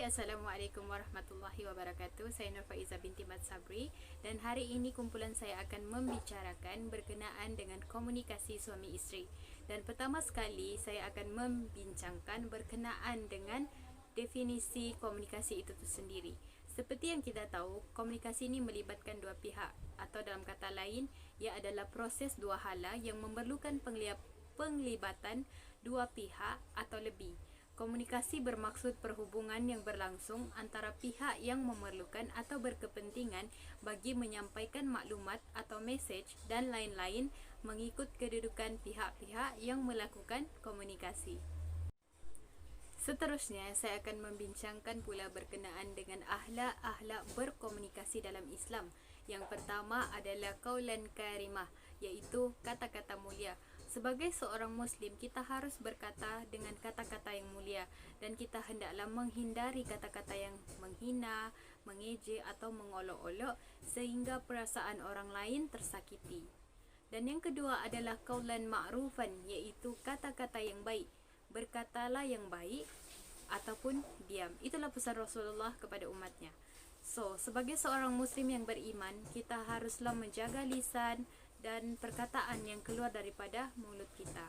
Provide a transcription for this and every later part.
Hai, Assalamualaikum warahmatullahi wabarakatuh. Saya Nur Faiza binti Mat Sabri dan hari ini kumpulan saya akan membicarakan berkenaan dengan komunikasi suami isteri. Dan pertama sekali saya akan membincangkan berkenaan dengan definisi komunikasi itu sendiri. Seperti yang kita tahu, komunikasi ini melibatkan dua pihak atau dalam kata lain, ia adalah proses dua hala yang memerlukan penglibatan dua pihak atau lebih. Komunikasi bermaksud perhubungan yang berlangsung antara pihak yang memerlukan atau berkepentingan bagi menyampaikan maklumat atau mesej dan lain-lain mengikut kedudukan pihak-pihak yang melakukan komunikasi. Seterusnya, saya akan membincangkan pula berkenaan dengan akhlak-akhlak berkomunikasi dalam Islam. Yang pertama adalah qaulan karimah, iaitu kata-kata mulia. Sebagai seorang Muslim, kita harus berkata dengan kata-kata yang mulia dan kita hendaklah menghindari kata-kata yang menghina, mengejek atau mengolok-olok sehingga perasaan orang lain tersakiti. Dan yang kedua adalah qaulan ma'rufan, iaitu kata-kata yang baik. Berkatalah yang baik ataupun diam. Itulah pesan Rasulullah kepada umatnya. So, sebagai seorang Muslim yang beriman, kita haruslah menjaga lisan dan perkataan yang keluar daripada mulut kita.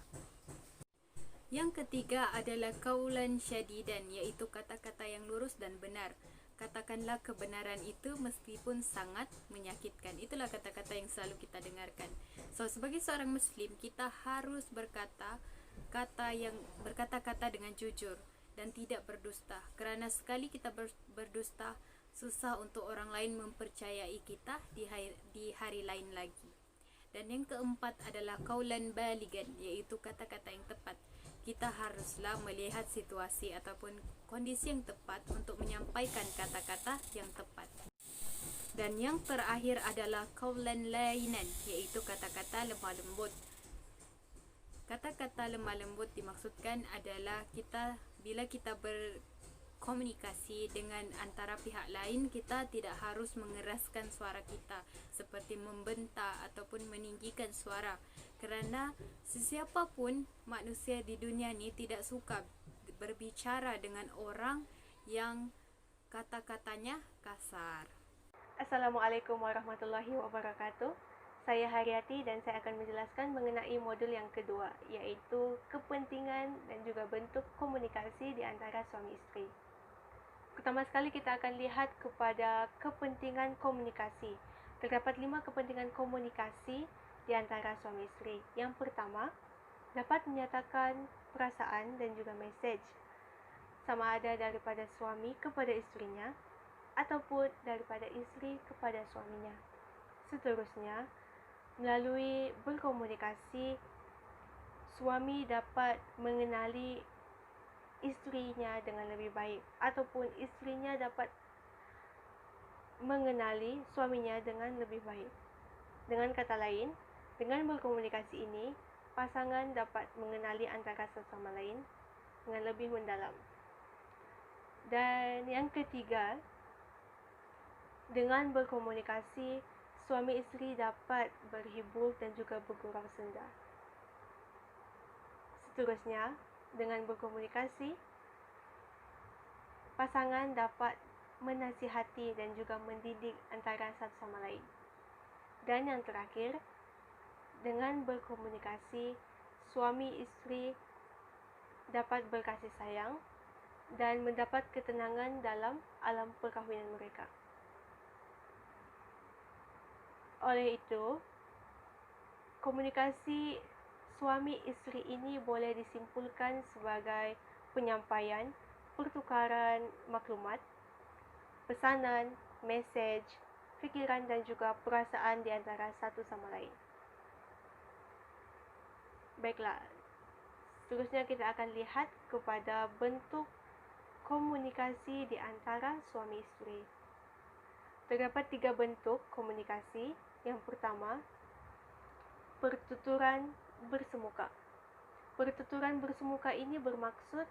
Yang ketiga adalah qaulan syadidan, iaitu kata-kata yang lurus dan benar. Katakanlah kebenaran itu meskipun sangat menyakitkan. Itulah kata-kata yang selalu kita dengarkan. So, sebagai seorang Muslim, kita harus berkata-kata dengan jujur dan tidak berdusta. Kerana sekali kita berdusta, susah untuk orang lain mempercayai kita di hari lain lagi. Dan yang keempat adalah qaulan baligan, iaitu kata-kata yang tepat. Kita haruslah melihat situasi ataupun kondisi yang tepat untuk menyampaikan kata-kata yang tepat. Dan yang terakhir adalah qaulan lainan, iaitu kata-kata lemah lembut. Kata-kata lemah lembut dimaksudkan adalah bila kita berkomunikasi dengan antara pihak lain, kita tidak harus mengeraskan suara kita seperti membentak ataupun meninggikan suara, kerana sesiapa pun manusia di dunia ni tidak suka berbicara dengan orang yang kata-katanya kasar. Assalamualaikum warahmatullahi wabarakatuh. Saya Haryati dan saya akan menjelaskan mengenai modul yang kedua, iaitu kepentingan dan juga bentuk komunikasi di antara suami isteri. Pertama sekali kita akan lihat kepada kepentingan komunikasi. Terdapat 5 kepentingan komunikasi di antara suami isteri. Yang pertama, dapat menyatakan perasaan dan juga mesej, sama ada daripada suami kepada isterinya ataupun daripada isteri kepada suaminya. Seterusnya, melalui berkomunikasi, suami dapat mengenali isterinya dengan lebih baik ataupun isterinya dapat mengenali suaminya dengan lebih baik. Dengan kata lain, dengan berkomunikasi ini, pasangan dapat mengenali antara sesama lain dengan lebih mendalam. Dan yang ketiga, dengan berkomunikasi, suami isteri dapat berhibur dan juga bergurau senda. Seterusnya, dengan berkomunikasi, pasangan dapat menasihati dan juga mendidik antara satu sama lain. Dan yang terakhir, dengan berkomunikasi, suami isteri dapat berkasih sayang dan mendapat ketenangan dalam alam perkahwinan mereka. Oleh itu, komunikasi suami isteri ini boleh disimpulkan sebagai penyampaian, pertukaran maklumat, pesanan, mesej, fikiran dan juga perasaan di antara satu sama lain. Baiklah, seterusnya kita akan lihat kepada bentuk komunikasi di antara suami isteri. Terdapat 3 bentuk komunikasi. Yang pertama, pertuturan bersemuka. Pertuturan bersemuka ini bermaksud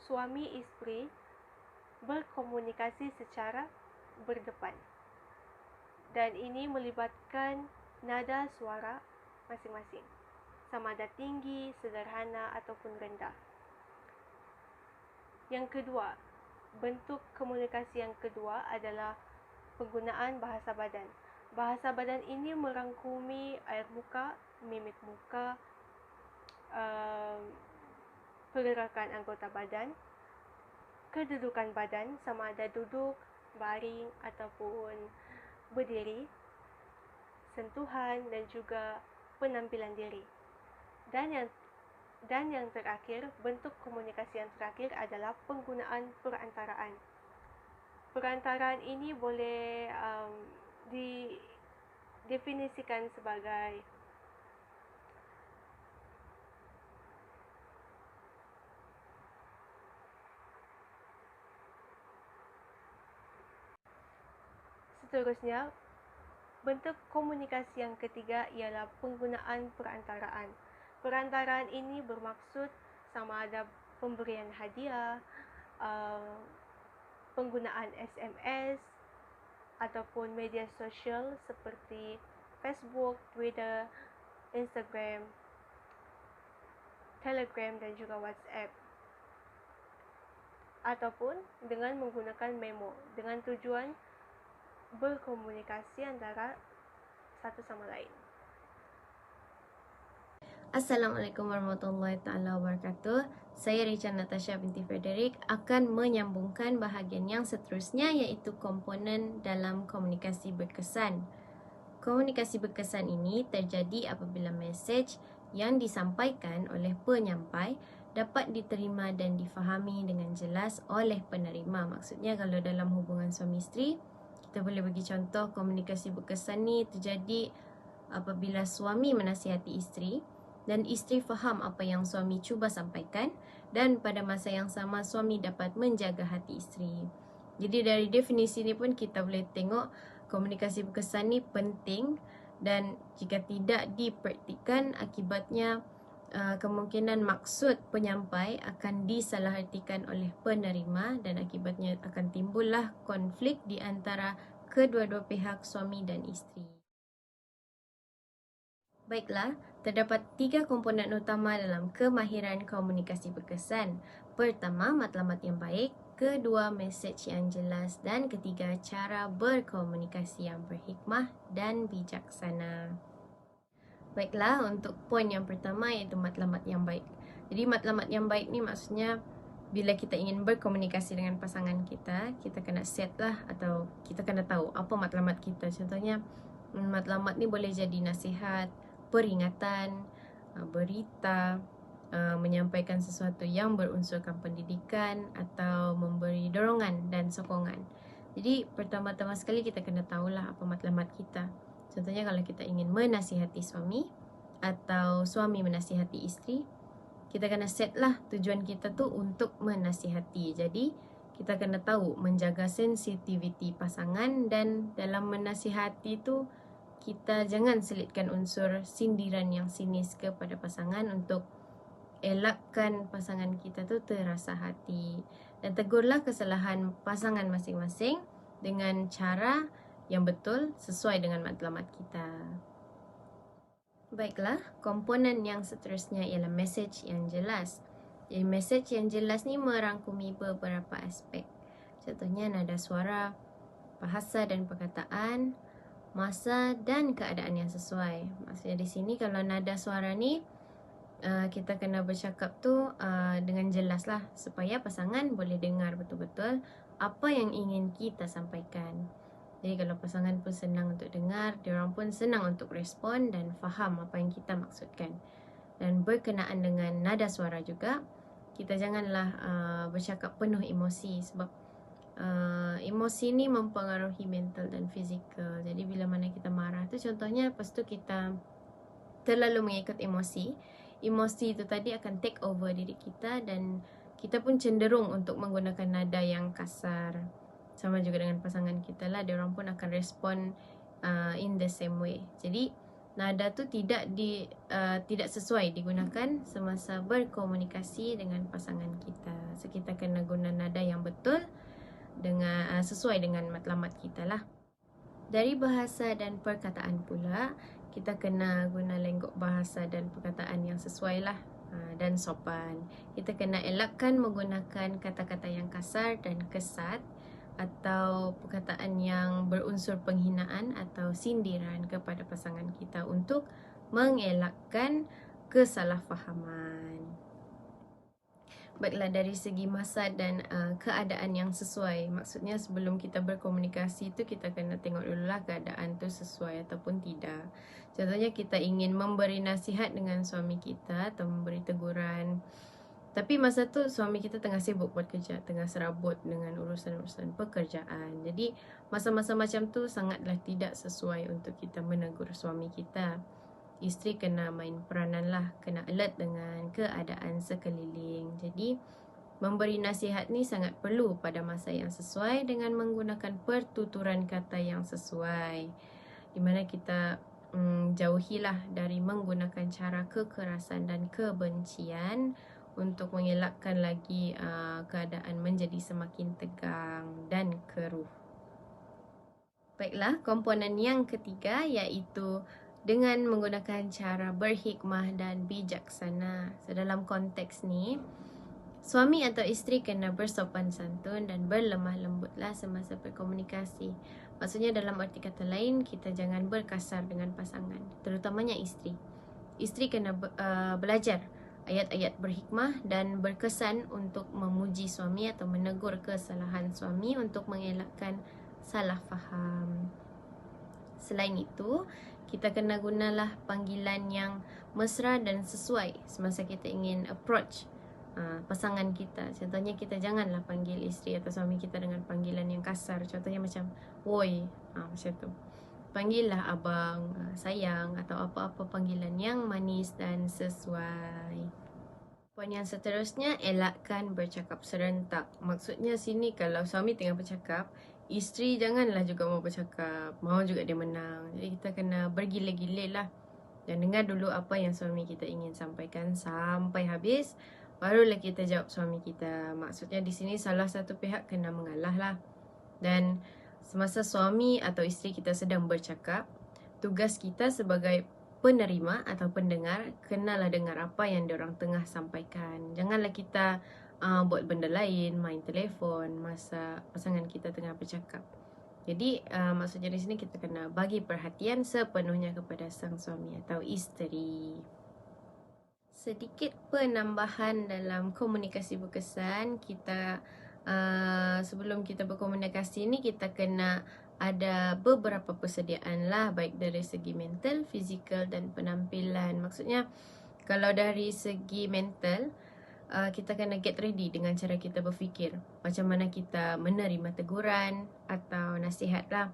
suami isteri berkomunikasi secara berdepan. Dan ini melibatkan nada suara masing-masing, sama ada tinggi, sederhana ataupun rendah. Yang kedua, bentuk komunikasi yang kedua adalah penggunaan bahasa badan. Bahasa badan ini merangkumi air muka, mimik muka, pergerakan anggota badan, kedudukan badan sama ada duduk, baring ataupun berdiri, sentuhan dan juga penampilan diri. Dan yang terakhir, bentuk komunikasi yang terakhir adalah penggunaan perantaraan. Perantaraan ini boleh didefinisikan sebagai seterusnya. Bentuk komunikasi yang ketiga ialah penggunaan perantaraan. Perantaraan ini bermaksud sama ada pemberian hadiah, penggunaan SMS ataupun media sosial seperti Facebook, Twitter, Instagram, Telegram dan juga WhatsApp. Ataupun dengan menggunakan memo dengan tujuan berkomunikasi antara satu sama lain. Assalamualaikum warahmatullahi taala wabarakatuh. Saya Richa Natasha binti Frederick akan menyambungkan bahagian yang seterusnya, iaitu komponen dalam komunikasi berkesan. Komunikasi berkesan ini terjadi apabila mesej yang disampaikan oleh penyampai dapat diterima dan difahami dengan jelas oleh penerima. Maksudnya kalau dalam hubungan suami isteri, kita boleh bagi contoh komunikasi berkesan ni terjadi apabila suami menasihati isteri dan isteri faham apa yang suami cuba sampaikan, dan pada masa yang sama suami dapat menjaga hati isteri. Jadi dari definisi ni pun kita boleh tengok komunikasi berkesan ni penting, dan jika tidak dipraktikkan akibatnya kemungkinan maksud penyampai akan disalahartikan oleh penerima dan akibatnya akan timbullah konflik di antara kedua-dua pihak suami dan isteri. Baiklah, terdapat 3 komponen utama dalam kemahiran komunikasi berkesan. Pertama, matlamat yang baik. Kedua, mesej yang jelas. Dan ketiga, cara berkomunikasi yang berhikmah dan bijaksana. Baiklah, untuk poin yang pertama iaitu matlamat yang baik. Jadi matlamat yang baik ni maksudnya bila kita ingin berkomunikasi dengan pasangan kita, kita kena set lah atau kita kena tahu apa matlamat kita. Contohnya, matlamat ni boleh jadi nasihat, peringatan, berita, menyampaikan sesuatu yang berunsurkan pendidikan atau memberi dorongan dan sokongan. Jadi pertama-tama sekali kita kena tahulah apa matlamat kita. Contohnya kalau kita ingin menasihati suami atau suami menasihati isteri, kita kena set lah tujuan kita tu untuk menasihati. Jadi kita kena tahu menjaga sensitiviti pasangan, dan dalam menasihati tu kita jangan selitkan unsur sindiran yang sinis kepada pasangan untuk elakkan pasangan kita tu terasa hati. Dan tegurlah kesalahan pasangan masing-masing dengan cara yang betul sesuai dengan matlamat kita. Baiklah, komponen yang seterusnya ialah mesej yang jelas. Jadi mesej yang jelas ni merangkumi beberapa aspek. Contohnya nada suara, bahasa dan perkataan, masa dan keadaan yang sesuai. Maksudnya di sini kalau nada suara ni kita kena bercakap tu dengan jelas lah supaya pasangan boleh dengar betul-betul apa yang ingin kita sampaikan. Jadi kalau pasangan pun senang untuk dengar, diorang pun senang untuk respon dan faham apa yang kita maksudkan. Dan berkenaan dengan nada suara juga, kita janganlah bercakap penuh emosi, sebab emosi ni mempengaruhi mental dan fizikal. Jadi bila mana kita marah tu, contohnya lepas tu kita terlalu mengikut emosi, emosi itu tadi akan take over diri kita dan kita pun cenderung untuk menggunakan nada yang kasar. Sama juga dengan pasangan kita lah, diorang pun akan respon in the same way. Jadi nada tu tidak sesuai digunakan semasa berkomunikasi dengan pasangan kita. So kita kena guna nada yang betul dengan sesuai dengan matlamat kita lah. Dari bahasa dan perkataan pula, kita kena guna lenggok bahasa dan perkataan yang sesuai lah dan sopan. Kita kena elakkan menggunakan kata-kata yang kasar dan kesat atau perkataan yang berunsur penghinaan atau sindiran kepada pasangan kita untuk mengelakkan kesalahfahaman. Baiklah, dari segi masa dan keadaan yang sesuai. Maksudnya sebelum kita berkomunikasi tu kita kena tengok dululah keadaan tu sesuai ataupun tidak. Contohnya kita ingin memberi nasihat dengan suami kita atau memberi teguran, tapi masa tu suami kita tengah sibuk buat kerja, tengah serabut dengan urusan-urusan pekerjaan. Jadi masa-masa macam tu sangatlah tidak sesuai untuk kita menegur suami kita. Isteri kena main peranan lah, kena alert dengan keadaan sekeliling. Jadi memberi nasihat ni sangat perlu pada masa yang sesuai dengan menggunakan pertuturan kata yang sesuai, di mana kita jauhilah dari menggunakan cara kekerasan dan kebencian untuk mengelakkan lagi keadaan menjadi semakin tegang dan keruh. Baiklah, komponen yang ketiga iaitu dengan menggunakan cara berhikmah dan bijaksana. So, dalam konteks ni, suami atau isteri kena bersopan santun dan berlemah lembutlah semasa berkomunikasi. Maksudnya dalam arti kata lain, kita jangan berkasar dengan pasangan, terutamanya isteri. Isteri kena belajar ayat-ayat berhikmah dan berkesan untuk memuji suami atau menegur kesalahan suami untuk mengelakkan salah faham. Selain itu, kita kena gunalah panggilan yang mesra dan sesuai semasa kita ingin approach pasangan kita. Contohnya kita janganlah panggil isteri atau suami kita dengan panggilan yang kasar. Contohnya macam woi, macam tu. Panggillah abang, sayang atau apa-apa panggilan yang manis dan sesuai. Poin yang seterusnya, elakkan bercakap serentak. Maksudnya sini kalau suami tengah bercakap, isteri janganlah juga mau bercakap, mau juga dia menang. Jadi kita kena bergilir-gilir lah dan dengar dulu apa yang suami kita ingin sampaikan sampai habis, barulah kita jawab suami kita. Maksudnya di sini salah satu pihak kena mengalah lah. Dan semasa suami atau isteri kita sedang bercakap, tugas kita sebagai penerima atau pendengar kenalah dengar apa yang diorang tengah sampaikan. Janganlah kita buat benda lain, main telefon masa pasangan kita tengah bercakap. Jadi maksudnya di sini kita kena bagi perhatian sepenuhnya kepada sang suami atau isteri. Sedikit penambahan dalam komunikasi berkesan, kita sebelum kita berkomunikasi ni kita kena ada beberapa persediaan lah, baik dari segi mental, fizikal dan penampilan. Maksudnya kalau dari segi mental, kita kena get ready dengan cara kita berfikir, macam mana kita menerima teguran atau nasihat lah.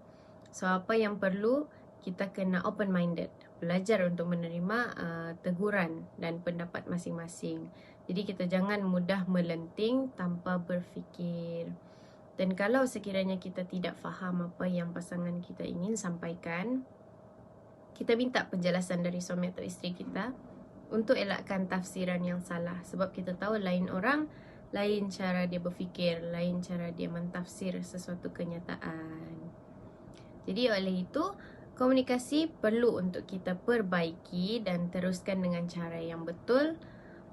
So apa yang perlu, kita kena open minded, belajar untuk menerima teguran dan pendapat masing-masing. Jadi kita jangan mudah melenting tanpa berfikir. Dan kalau sekiranya kita tidak faham apa yang pasangan kita ingin sampaikan, kita minta penjelasan dari suami atau isteri kita untuk elakkan tafsiran yang salah. Sebab kita tahu lain orang, lain cara dia berfikir, lain cara dia mentafsir sesuatu kenyataan. Jadi oleh itu, komunikasi perlu untuk kita perbaiki dan teruskan dengan cara yang betul,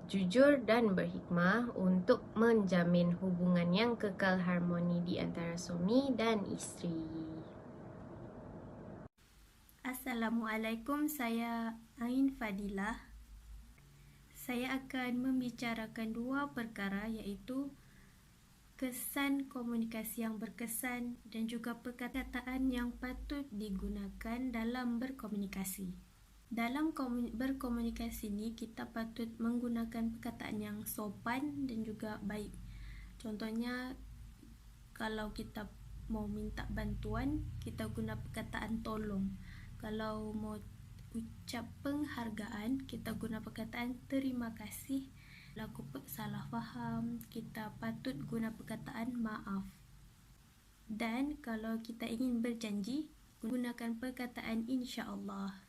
jujur dan berhikmah untuk menjamin hubungan yang kekal harmoni di antara suami dan isteri. Assalamualaikum, saya Ain Fadilah. Saya akan membicarakan dua perkara, iaitu kesan komunikasi yang berkesan dan juga perkataan yang patut digunakan dalam berkomunikasi. Dalam berkomunikasi ni, kita patut menggunakan perkataan yang sopan dan juga baik. Contohnya, kalau kita mau minta bantuan, kita guna perkataan tolong. Kalau mau ucap penghargaan, kita guna perkataan terima kasih. Laku salah faham, kita patut guna perkataan maaf. Dan kalau kita ingin berjanji, gunakan perkataan insya-Allah.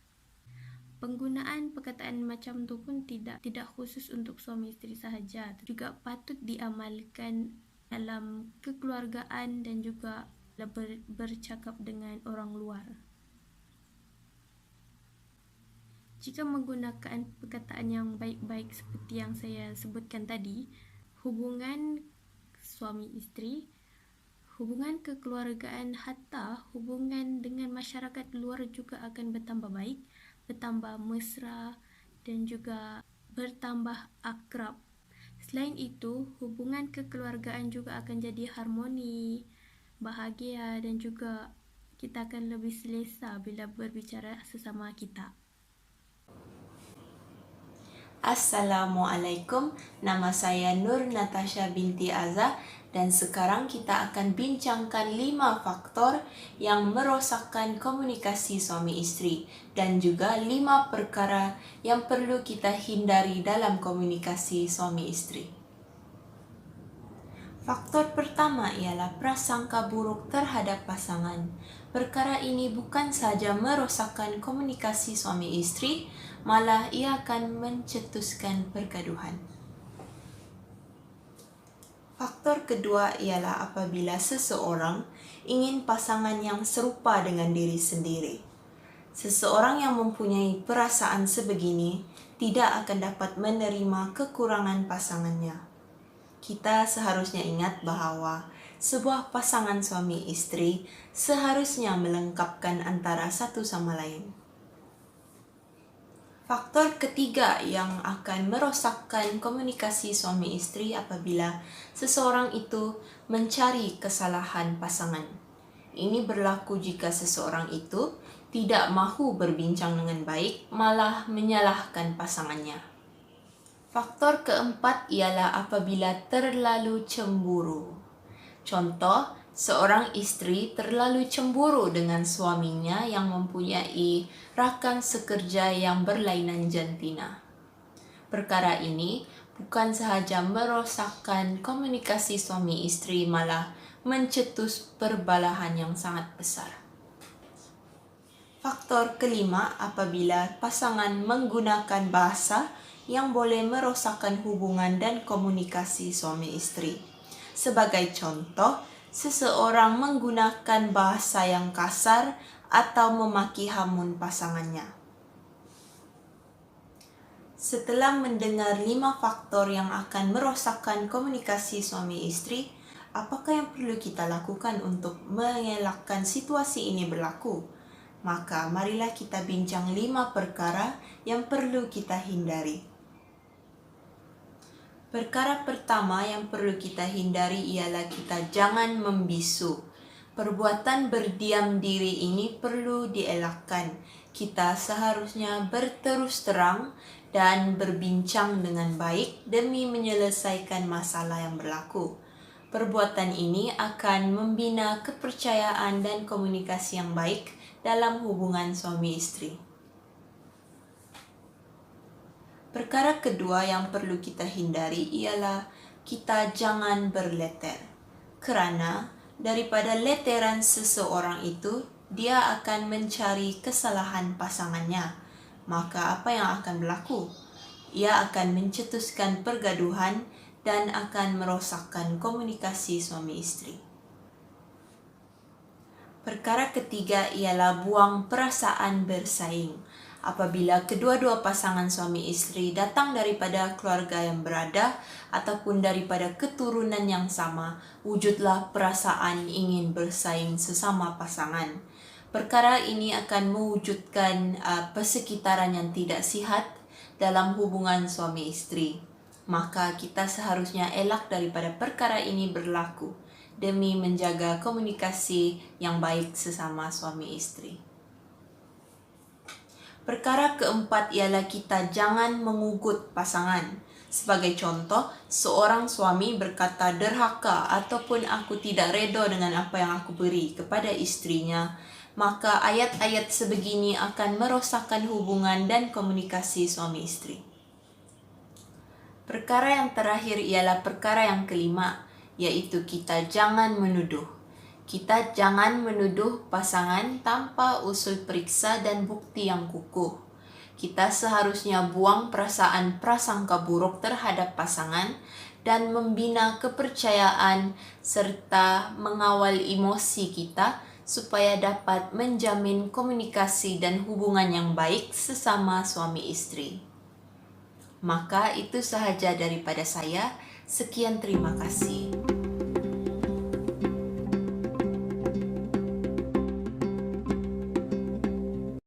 Penggunaan perkataan macam tu pun tidak khusus untuk suami isteri sahaja, juga patut diamalkan dalam kekeluargaan dan juga bercakap dengan orang luar. Jika menggunakan perkataan yang baik-baik seperti yang saya sebutkan tadi, hubungan suami isteri, hubungan kekeluargaan, hatta hubungan dengan masyarakat luar juga akan bertambah baik, bertambah mesra dan juga bertambah akrab. Selain itu, hubungan kekeluargaan juga akan jadi harmoni, bahagia dan juga kita akan lebih selesa bila berbicara sesama kita. Assalamualaikum, nama saya Nur Natasha binti Azza dan sekarang kita akan bincangkan 5 faktor yang merosakkan komunikasi suami istri dan juga 5 perkara yang perlu kita hindari dalam komunikasi suami istri. Faktor pertama ialah prasangka buruk terhadap pasangan. Perkara ini bukan sahaja merosakkan komunikasi suami istri, malah ia akan mencetuskan pergaduhan. Faktor kedua ialah apabila seseorang ingin pasangan yang serupa dengan diri sendiri. Seseorang yang mempunyai perasaan sebegini tidak akan dapat menerima kekurangan pasangannya. Kita seharusnya ingat bahawa sebuah pasangan suami istri seharusnya melengkapkan antara satu sama lain. Faktor ketiga yang akan merosakkan komunikasi suami istri apabila seseorang itu mencari kesalahan pasangan. Ini berlaku jika seseorang itu tidak mahu berbincang dengan baik, malah menyalahkan pasangannya. Faktor keempat ialah apabila terlalu cemburu. Contoh, seorang istri terlalu cemburu dengan suaminya yang mempunyai rakan sekerja yang berlainan jantina. Perkara ini bukan sahaja merosakkan komunikasi suami istri, malah mencetus perbalahan yang sangat besar. Faktor kelima, apabila pasangan menggunakan bahasa yang boleh merosakkan hubungan dan komunikasi suami istri. Sebagai contoh, seseorang menggunakan bahasa yang kasar atau memaki hamun pasangannya. Setelah mendengar 5 faktor yang akan merosakkan komunikasi suami istri, apakah yang perlu kita lakukan untuk mengelakkan situasi ini berlaku? Maka marilah kita bincang 5 perkara yang perlu kita hindari. Perkara pertama yang perlu kita hindari ialah kita jangan membisu. Perbuatan berdiam diri ini perlu dielakkan. Kita seharusnya berterus terang dan berbincang dengan baik demi menyelesaikan masalah yang berlaku. Perbuatan ini akan membina kepercayaan dan komunikasi yang baik dalam hubungan suami istri. Perkara kedua yang perlu kita hindari ialah kita jangan berleter. Kerana daripada leteran seseorang itu, dia akan mencari kesalahan pasangannya. Maka apa yang akan berlaku? Ia akan mencetuskan pergaduhan dan akan merosakkan komunikasi suami istri. Perkara ketiga ialah buang perasaan bersaing. Apabila kedua-dua pasangan suami istri datang daripada keluarga yang berada ataupun daripada keturunan yang sama, wujudlah perasaan ingin bersaing sesama pasangan. Perkara ini akan mewujudkan persekitaran yang tidak sihat dalam hubungan suami istri. Maka kita seharusnya elak daripada perkara ini berlaku demi menjaga komunikasi yang baik sesama suami istri. Perkara keempat ialah kita jangan mengugut pasangan. Sebagai contoh, seorang suami berkata derhaka ataupun aku tidak reda dengan apa yang aku beri kepada istrinya, maka ayat-ayat sebegini akan merosakkan hubungan dan komunikasi suami istri. Perkara yang terakhir ialah perkara yang kelima, yaitu kita jangan menuduh. Kita jangan menuduh pasangan tanpa usul periksa dan bukti yang kukuh. Kita seharusnya buang perasaan prasangka buruk terhadap pasangan dan membina kepercayaan serta mengawal emosi kita supaya dapat menjamin komunikasi dan hubungan yang baik sesama suami istri. Maka itu sahaja daripada saya. Sekian, terima kasih.